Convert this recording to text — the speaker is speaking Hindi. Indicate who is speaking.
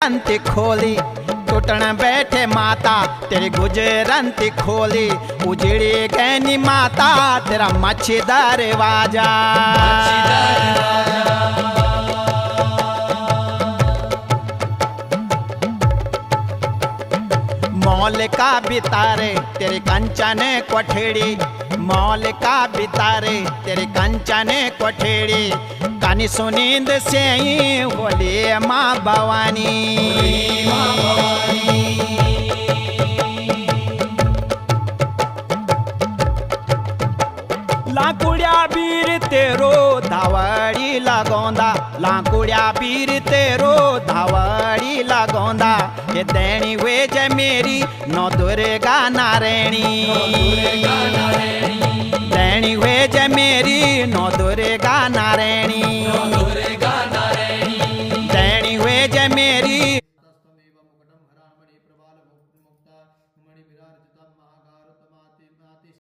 Speaker 1: गुजरंती खोली टूटण बैठे माता तेरी गुजरंती खोली उजड़ी गैनी माता तेरा मच्छीदार वाजा मौल का बितारे तेरे कंचन कोठड़ी मौल का बितारे तेरे कंचन कोठड़ी कानी सुनींद से ही होली माँ भवानी लाकुड़िया बीर तेरो धावड़ी लगोंदा लाकुड़िया बीर तेरो धावड़ी लगोंदा ये देनी वे जय मेरी नौ दुर्गा नारायणी देनी वे जय मेरी नौ दुर्गा नारायणी देनी वे जय मेरी